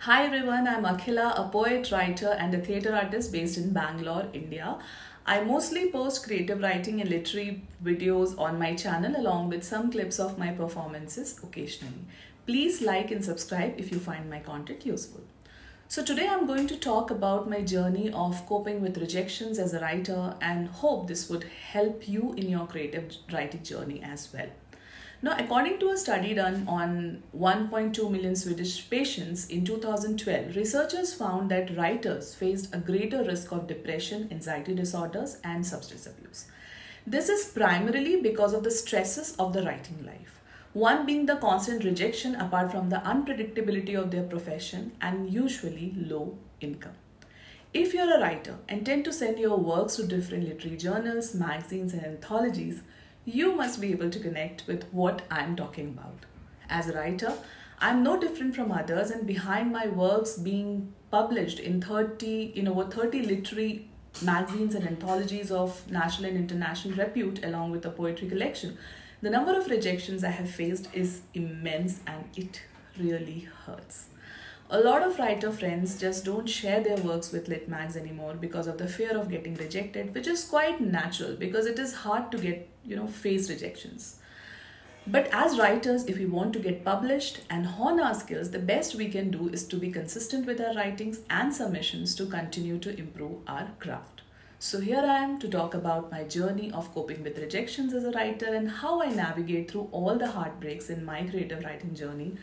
Hi everyone, I'm Akhila, a poet, writer, and a theatre artist based in Bangalore, India. I mostly post creative writing and literary videos on my channel along with some clips of my performances occasionally. Please like and subscribe if you find my content useful. So today I'm going to talk about my journey of coping with rejections as a writer and hope this would help you in your creative writing journey as well. Now, according to a study done on 1.2 million Swedish patients in 2012, researchers found that writers faced a greater risk of depression, anxiety disorders, and substance abuse. This is primarily because of the stresses of the writing life. One being the constant rejection apart from the unpredictability of their profession and usually low income. If you're a writer and tend to send your works to different literary journals, magazines, and anthologies, you must be able to connect with what I'm talking about. As a writer, I'm no different from others, and behind my works being published in over 30 literary magazines and anthologies of national and international repute along with a poetry collection, the number of rejections I have faced is immense and it really hurts. A lot of writer friends just don't share their works with lit mags anymore because of the fear of getting rejected, which is quite natural because it is hard to get, face rejections. But as writers, if we want to get published and hone our skills, the best we can do is to be consistent with our writings and submissions to continue to improve our craft. So here I am to talk about my journey of coping with rejections as a writer and how I navigate through all the heartbreaks in my creative writing journey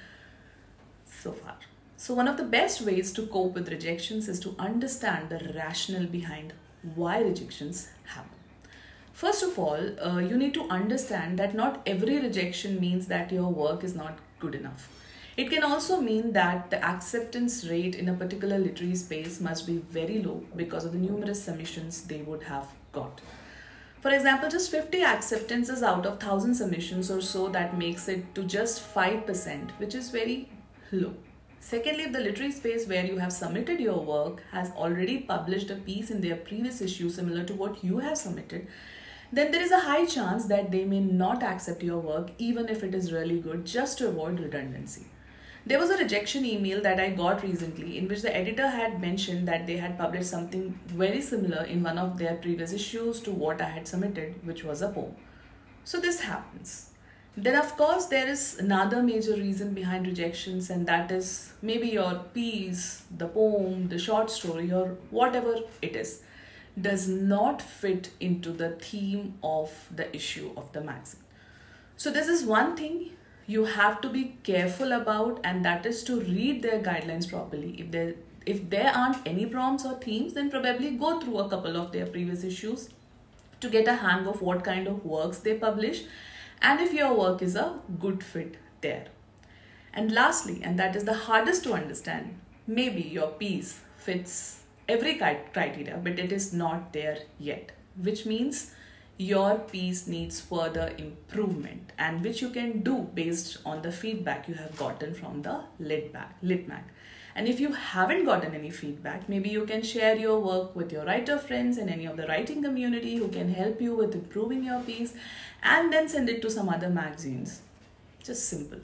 so far. So one of the best ways to cope with rejections is to understand the rationale behind why rejections happen. First of all, you need to understand that not every rejection means that your work is not good enough. It can also mean that the acceptance rate in a particular literary space must be very low because of the numerous submissions they would have got. For example, just 50 acceptances out of 1,000 submissions or so, that makes it to just 5%, which is very low. Secondly, if the literary space where you have submitted your work has already published a piece in their previous issue similar to what you have submitted, then there is a high chance that they may not accept your work even if it is really good, just to avoid redundancy. There was a rejection email that I got recently in which the editor had mentioned that they had published something very similar in one of their previous issues to what I had submitted, which was a poem. So this happens. Then of course there is another major reason behind rejections, and that is maybe your piece, the poem, the short story, or whatever it is, does not fit into the theme of the issue of the magazine. So this is one thing you have to be careful about, and that is to read their guidelines properly. If there aren't any prompts or themes, then probably go through a couple of their previous issues to get a hang of what kind of works they publish and if your work is a good fit there. And lastly, and that is the hardest to understand, maybe your piece fits every criteria, but it is not there yet, which means your piece needs further improvement, and which you can do based on the feedback you have gotten from the lit mag. And if you haven't gotten any feedback, maybe you can share your work with your writer friends and any of the writing community who can help you with improving your piece, and then send it to some other magazines. Just simple.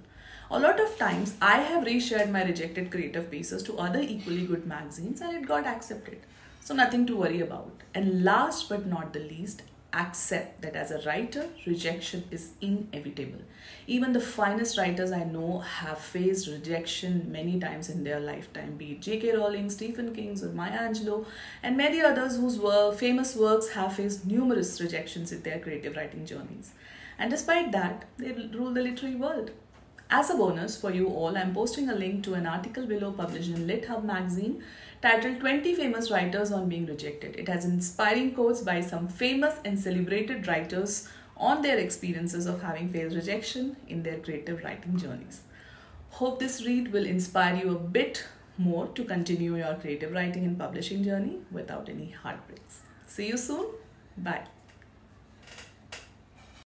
A lot of times I have reshared my rejected creative pieces to other equally good magazines and it got accepted. So nothing to worry about. And last but not the least, accept that as a writer, rejection is inevitable. Even the finest writers I know have faced rejection many times in their lifetime, be it J.K. Rowling, Stephen King, or Maya Angelou, and many others whose famous works have faced numerous rejections in their creative writing journeys. And despite that, they rule the literary world. As a bonus for you all, I'm posting a link to an article below published in LitHub magazine titled 20 Famous Writers on Being Rejected. It has inspiring quotes by some famous and celebrated writers on their experiences of having faced rejection in their creative writing journeys. Hope this read will inspire you a bit more to continue your creative writing and publishing journey without any heartbreaks. See you soon. Bye.